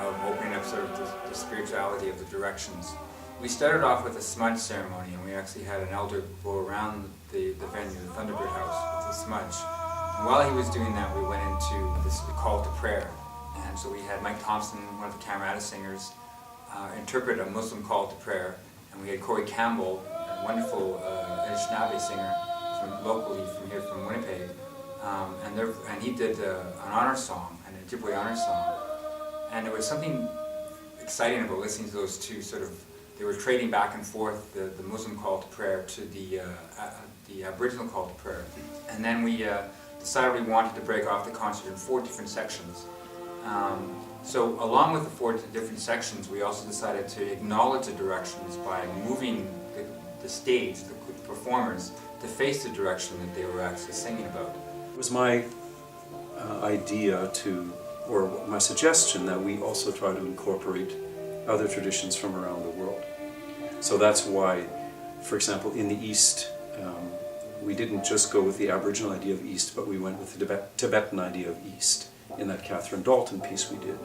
of opening up sort of the spirituality of the directions. We started off with a smudge ceremony, and we actually had an elder go around the venue, the Thunderbird House, with a smudge. And while he was doing that, we went into this call to prayer. And so we had Mike Thompson, one of the Camerata singers, interpret a Muslim call to prayer. And we had Corey Campbell, a wonderful Anishinaabe singer locally from here, from Winnipeg. And he did an honor song, an Ojibwe honor song. And there was something exciting about listening to those two sort of, they were trading back and forth, the Muslim call to prayer to the Aboriginal call to prayer. And then we decided we wanted to break off the concert in 4 different sections. So along with the 4 different sections, we also decided to acknowledge the directions by moving the stage, the performers, to face the direction that they were actually singing about. It was my idea or my suggestion that we also try to incorporate other traditions from around the world. So that's why, for example, in the East, we didn't just go with the Aboriginal idea of East, but we went with the Tibetan idea of East in that Catherine Dalton piece we did.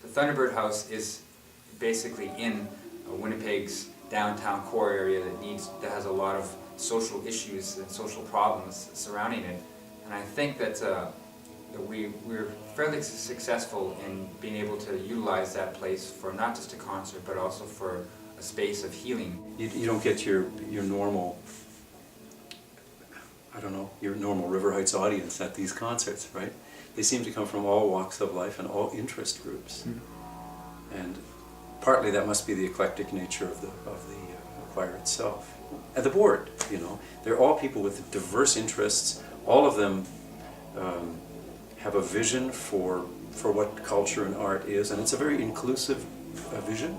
The Thunderbird House is basically in Winnipeg's downtown core area that has a lot of social issues and social problems surrounding it. And I think that we're fairly successful in being able to utilize that place for not just a concert, but also for a space of healing. You don't get your normal, I don't know, your normal River Heights audience at these concerts, right? They seem to come from all walks of life and all interest groups. And partly that must be the eclectic nature of the choir itself. And the board, you know, they're all people with diverse interests. All of them have a vision for what culture and art is, and it's a very inclusive vision.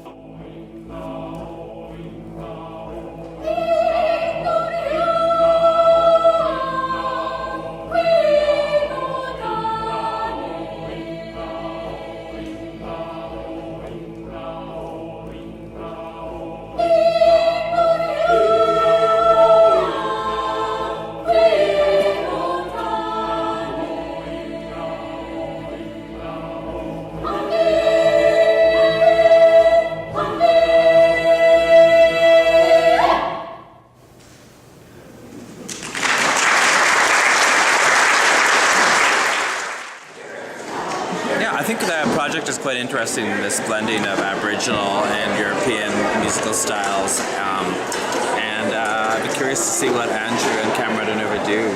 I think the project is quite interesting, this blending of Aboriginal and European musical styles. I'd be curious to see what Andrew and Camerata Nova do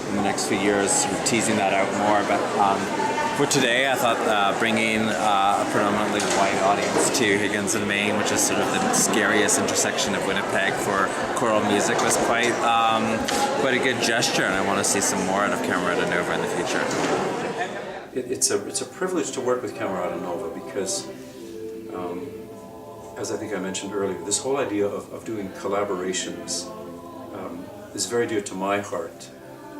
in the next few years, sort of teasing that out more. But for today, I thought bringing a predominantly white audience to Higgins and Maine, which is sort of the scariest intersection of Winnipeg for choral music, was quite a good gesture, and I want to see some more out of Camerata Nova in the future. It's a privilege to work with Camerata Nova because, as I think I mentioned earlier, this whole idea of doing collaborations is very dear to my heart.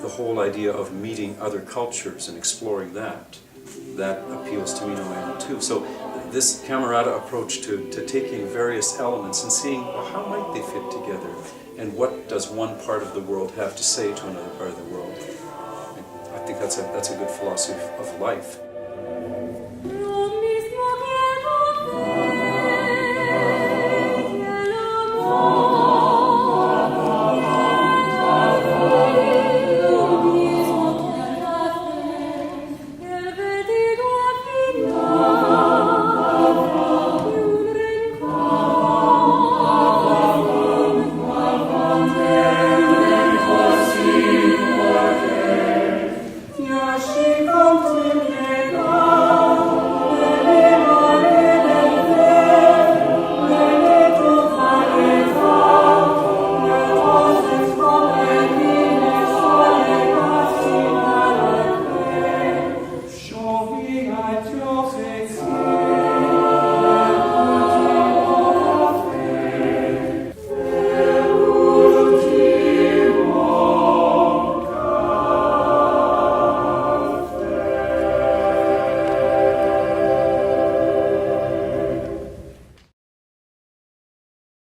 The whole idea of meeting other cultures and exploring that appeals to me no end too. So this Camerata approach to taking various elements and seeing, well, how might they fit together, and what does one part of the world have to say to another part of the world. I think that's a good philosophy of life.